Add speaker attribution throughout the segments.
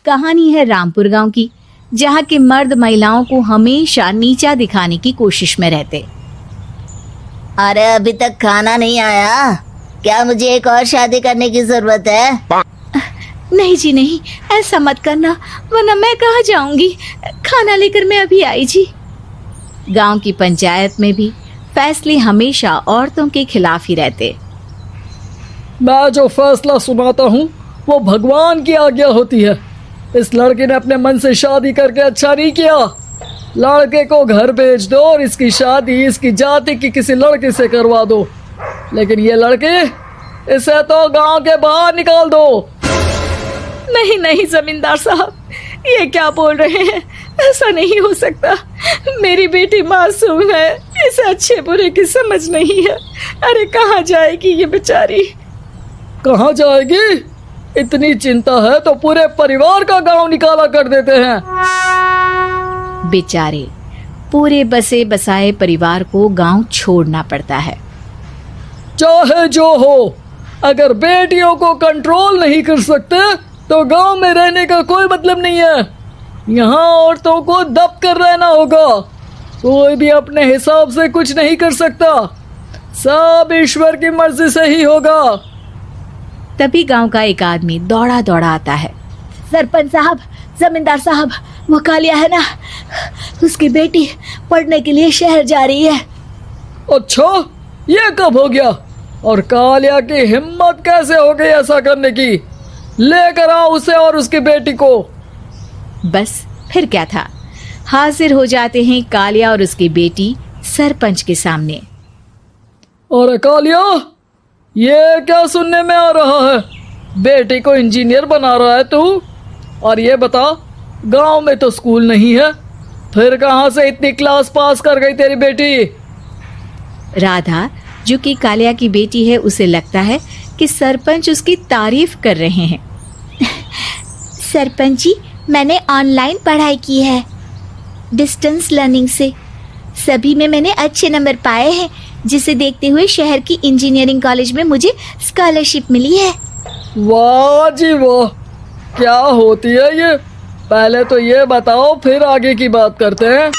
Speaker 1: कहानी है रामपुर गांव की, जहां के मर्द महिलाओं को हमेशा नीचा दिखाने की कोशिश में रहते।
Speaker 2: अरे अभी तक खाना नहीं आया, क्या मुझे एक और शादी करने की जरूरत है?
Speaker 1: नहीं जी नहीं, ऐसा मत करना, वरना मैं कहाँ जाऊंगी। खाना लेकर मैं अभी आई जी। गांव की पंचायत में भी फैसले हमेशा औरतों के खिलाफ ही रहते।
Speaker 3: मैं जो फैसला सुनाता हूँ वो भगवान की आज्ञा होती है। इस लड़के ने अपने मन से शादी करके अच्छा नहीं किया। लड़के को घर भेज दो और इसकी शादी इसकी जाति की किसी लड़के से करवा दो, लेकिन ये लड़के, इसे तो गांव के बाहर निकाल दो।
Speaker 1: नहीं नहीं जमींदार साहब, ये क्या बोल रहे हैं? ऐसा नहीं हो सकता। मेरी बेटी मासूम है, इसे अच्छे बुरे की समझ नहीं है। अरे कहाँ जाएगी ये बेचारी?
Speaker 3: कहाँ जाएगी? इतनी चिंता है तो पूरे परिवार का गांव निकाला कर देते हैं।
Speaker 1: बेचारे पूरे बसे बसाए परिवार को गांव छोड़ना पड़ता है।
Speaker 3: चाहे जो हो, अगर बेटियों को कंट्रोल नहीं कर सकते तो गांव में रहने का कोई मतलब नहीं है। यहाँ औरतों को दब कर रहना होगा। कोई भी अपने हिसाब से कुछ नहीं कर सकता, सब ईश्वर की मर्जी से ही होगा।
Speaker 1: तभी गांव का एक आदमी दौड़ा दौड़ा आता है। सरपंच साहब, जमींदार साहब, वो कालिया है ना, उसकी बेटी पढ़ने के लिए शहर जा रही है।
Speaker 3: अच्छा, ये कब हो गया? और कालिया की हिम्मत कैसे हो गई ऐसा करने की? लेकर आओ उसे और उसकी बेटी को।
Speaker 1: बस फिर क्या था, हाजिर हो जाते हैं कालिया और उसकी बेटी सरपंच के सामने।
Speaker 3: और कालिया, ये क्या सुनने में आ रहा है? बेटी को इंजीनियर बना रहा है तू? और ये बता, गांव में तो स्कूल नहीं है, फिर कहां से इतनी क्लास पास कर गई तेरी बेटी?
Speaker 1: राधा, जो कि कालिया की बेटी है, उसे लगता है कि सरपंच उसकी तारीफ कर रहे हैं। सरपंच जी, मैंने ऑनलाइन पढ़ाई की है, डिस्टेंस लर्निंग से। सभी में मैंने अच्छे नंबर पाए हैं, जिसे देखते हुए शहर की इंजीनियरिंग कॉलेज में मुझे स्कॉलरशिप मिली है।
Speaker 3: वाह जी वाह, क्या होती है ये? पहले तो ये बताओ, फिर आगे की बात करते हैं।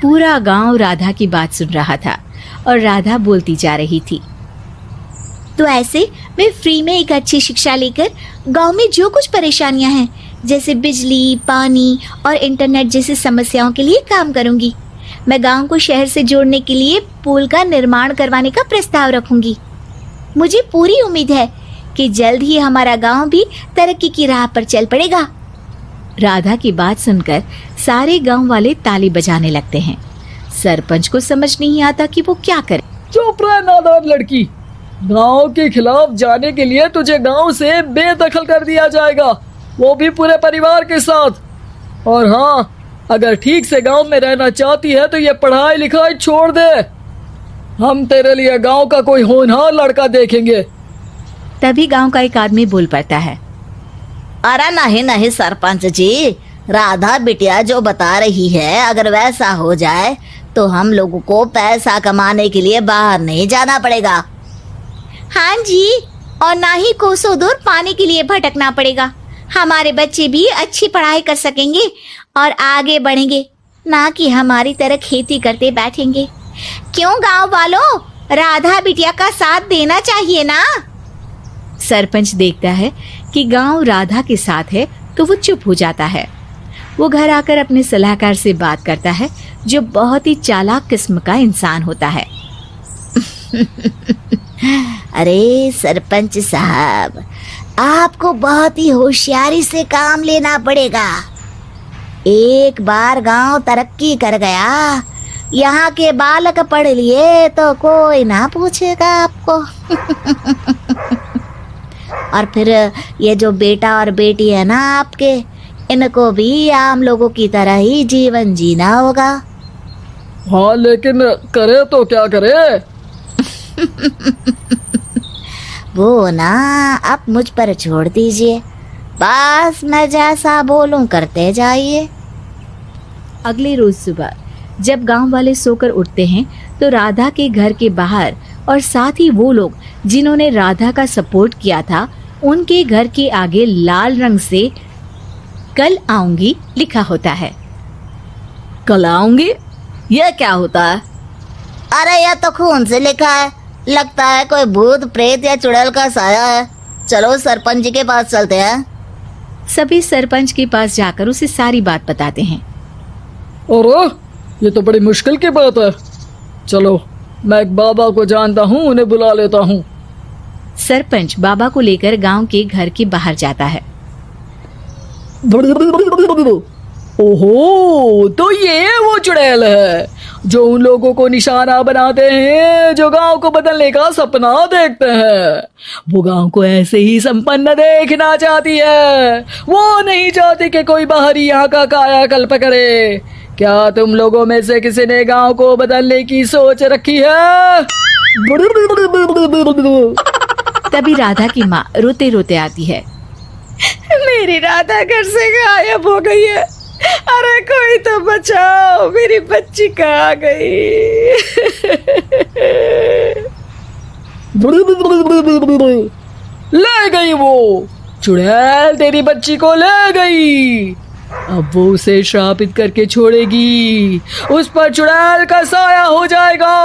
Speaker 1: पूरा गांव राधा की बात सुन रहा था और राधा बोलती जा रही थी। तो ऐसे मैं फ्री में एक अच्छी शिक्षा लेकर गांव में जो कुछ परेशानियां हैं, जैसे बिजली, पानी और इंटरनेट जैसी समस्याओं के लिए काम करूंगी। मैं गांव को शहर से जोड़ने के लिए पुल का निर्माण करवाने का प्रस्ताव रखूंगी। मुझे पूरी उम्मीद है कि जल्द ही हमारा गांव भी तरक्की की राह पर चल पड़ेगा। राधा की बात सुनकर सारे गांव वाले ताली बजाने लगते हैं। सरपंच को समझ नहीं आता कि वो क्या करे।
Speaker 3: चुप रह नादान लड़की, गांव के खिलाफ जाने के लिए तुझे गांव से बेदखल कर दिया जाएगा, वो भी पूरे परिवार के साथ। और हाँ, अगर ठीक से गांव में रहना चाहती है तो ये पढ़ाई लिखाई छोड़ दे। हम तेरे लिए गांव का कोई होनहार लड़का देखेंगे।
Speaker 1: तभी गांव का एक आदमी बोल पड़ता है।
Speaker 2: अरे नहीं नहीं सरपंच जी, राधा बिटिया जो बता रही है, अगर वैसा हो जाए तो हम लोगों को पैसा कमाने के लिए बाहर नहीं जाना पड़ेगा।
Speaker 1: हाँ जी, और ना ही कोसों दूर पानी के लिए भटकना पड़ेगा। हमारे बच्चे भी अच्छी पढ़ाई कर सकेंगे और आगे बढ़ेंगे, ना कि हमारी तरह खेती करते बैठेंगे। क्यों गांव वालों, राधा बिटिया का साथ देना चाहिए ना। सरपंच देखता है कि गांव राधा के साथ है तो वो चुप हो जाता है। वो घर आकर अपने सलाहकार से बात करता है, जो बहुत ही चालाक किस्म का इंसान होता है।
Speaker 2: अरे सरपंच साहब, आपको बहुत ही होशियारी से काम लेना पड़ेगा। एक बार गांव तरक्की कर गया, यहाँ के बालक पढ़ लिए तो कोई ना पूछेगा आपको। और फिर ये जो बेटा और बेटी है ना आपके, इनको भी आम लोगों की तरह ही जीवन जीना होगा।
Speaker 3: हाँ, लेकिन करे तो क्या करे?
Speaker 2: वो ना आप मुझ पर छोड़ दीजिए, बस मैं जैसा बोलूं करते जाइए।
Speaker 1: अगले रोज सुबह जब गांव वाले सोकर उठते हैं तो राधा के घर के बाहर और साथ ही वो लोग जिन्होंने राधा का सपोर्ट किया था, उनके घर के आगे लाल रंग से कल आऊंगी लिखा होता है।
Speaker 2: कल आऊंगी, यह क्या होता है? अरे यह तो खून से लिखा है, लगता है कोई भूत प्रेत या चुड़ैल का साया है। चलो सरपंच जी के पास चलते हैं।
Speaker 1: सभी सरपंच के पास जाकर उसे सारी बात बताते हैं।
Speaker 3: अरे ये तो बड़ी मुश्किल की बात है। चलो मैं एक बाबा को जानता हूँ, उन्हें बुला लेता हूँ।
Speaker 1: सरपंच बाबा को लेकर गांव के घर के बाहर जाता है।
Speaker 3: ओहो, तो ये वो चुड़ैल है जो उन लोगों को निशाना बनाते हैं जो गांव को बदलने का सपना देखते हैं। वो गांव को ऐसे ही संपन्न देखना चाहती है, वो नहीं चाहती कि कोई बाहरी यहाँ का कायाकल्प करे। क्या तुम लोगों में से किसी ने गांव को बदलने की सोच रखी है?
Speaker 1: तभी राधा की माँ रोते रोते आती है।
Speaker 4: मेरी राधा घर से गायब हो गई है। अरे कोई तो बचाओ, मेरी बच्ची कहाँ गई?
Speaker 3: ले गई वो चुड़ैल, तेरी बच्ची को ले गई। अब वो उसे श्रापित करके छोड़ेगी, उस पर चुड़ैल का साया हो जाएगा।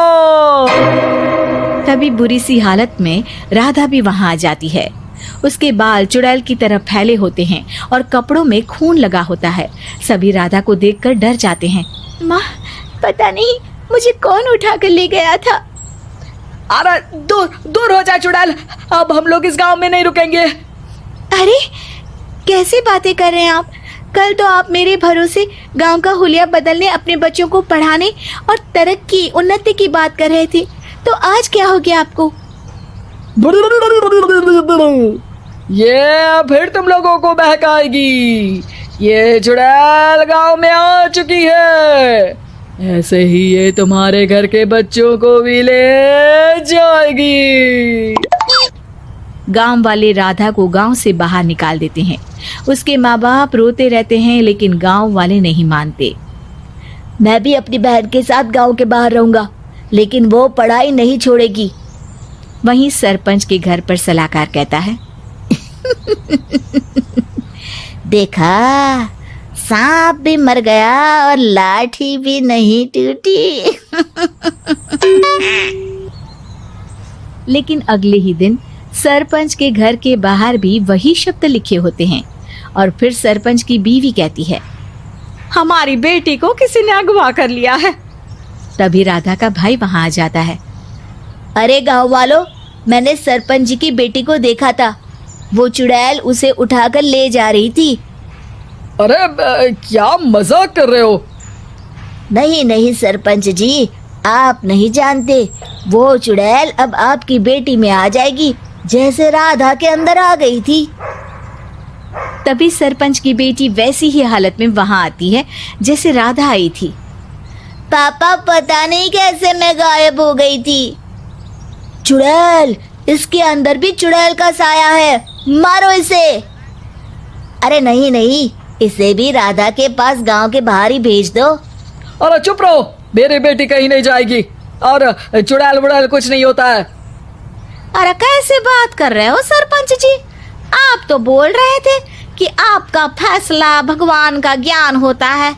Speaker 1: तभी बुरी सी हालत में राधा भी वहां आ जाती है। उसके बाल चुड़ैल की तरह फैले होते हैं और कपड़ों में खून लगा होता है। सभी राधा को देखकर डर जाते हैं।
Speaker 4: माँ, पता नहीं मुझे कौन उठा कर ले गया था।
Speaker 3: अरे दूर दूर हो जा चुड़ैल, अब हम लोग इस गांव में नहीं रुकेंगे।
Speaker 4: अरे कैसी बातें कर रहे हैं आप? कल तो आप मेरे भरोसे गांव का हुलिया बदलने, अपने बच्चों को पढ़ाने और तरक्की उन्नति की बात कर रहे थे, तो आज क्या हो गया आपको?
Speaker 3: ये फिर तुम लोगों को बहकाएगी। ये चुड़ैल गांव में आ चुकी है, ऐसे ही ये तुम्हारे घर के बच्चों को भी ले जाएगी।
Speaker 1: गांव वाले राधा को गांव से बाहर निकाल देते हैं। उसके माँ बाप रोते रहते हैं, लेकिन गांव वाले नहीं मानते।
Speaker 2: मैं भी अपनी बहन के साथ गांव के बाहर रहूंगा, लेकिन वो पढ़ाई नहीं छोड़ेगी।
Speaker 1: वहीं सरपंच के घर पर सलाहकार कहता है।
Speaker 2: देखा, सांप भी मर गया और लाठी भी नहीं टूटी।
Speaker 1: लेकिन अगले ही दिन सरपंच के घर के बाहर भी वही शब्द लिखे होते हैं। और फिर सरपंच की बीवी कहती है,
Speaker 4: हमारी बेटी को किसी ने अगवा कर लिया है।
Speaker 1: तभी राधा का भाई वहां आ जाता है।
Speaker 2: अरे गांव वालों, मैंने सरपंच जी की बेटी को देखा था। वो चुड़ैल उसे उठाकर ले जा रही थी।
Speaker 3: अरे क्या मजाक कर रहे हो?
Speaker 2: नहीं नहीं सरपंच जी, आप नहीं जानते। वो चुड़ैल अब आपकी बेटी में आ जाएगी, जैसे राधा के अंदर आ गई थी।
Speaker 1: तभी सरपंच की बेटी वैसी ही हालत में वहां आती है जैसे राधा आई थी।
Speaker 2: पापा, पता नहीं कैसे मैं गायब हो गई थी। चुड़ैल, इसके अंदर भी चुड़ैल का साया है, मारो इसे। अरे नहीं नहीं, इसे भी राधा के पास गांव के बाहर ही भेज दो।
Speaker 3: अरे चुप रहो, मेरी बेटी कहीं नहीं जाएगी और चुड़ैल वुड़ैल कुछ नहीं होता है।
Speaker 4: अरे कैसे बात कर रहे हो सरपंच जी? आप तो बोल रहे थे कि आपका फैसला भगवान का ज्ञान होता है,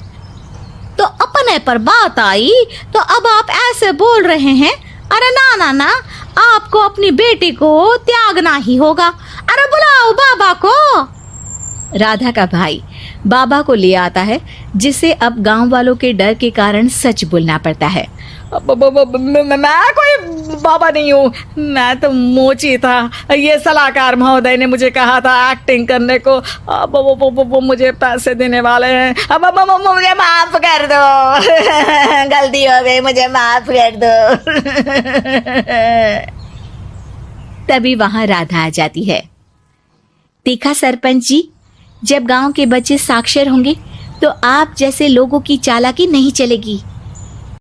Speaker 4: तो अपने पर बात आई तो अब आप ऐसे बोल रहे हैं। अरे ना ना ना, आपको अपनी बेटी को त्यागना ही होगा। अरे बुलाओ बाबा को।
Speaker 1: राधा का भाई बाबा को ले आता है, जिसे अब गांव वालों के डर के कारण सच बोलना पड़ता है।
Speaker 3: मैं कोई बाबा नहीं हूँ, मैं तो मोची था। ये सलाहकार महोदय ने मुझे कहा था एक्टिंग करने को। अब वो मुझे पैसे देने वाले हैं। अब
Speaker 2: मुझे माफ कर दो। गलती हो गई, मुझे माफ कर दो।
Speaker 1: तभी वहां राधा आ जाती है। देखा सरपंच जी, जब गांव के बच्चे साक्षर होंगे तो आप जैसे लोगों की चालाकी नहीं चलेगी।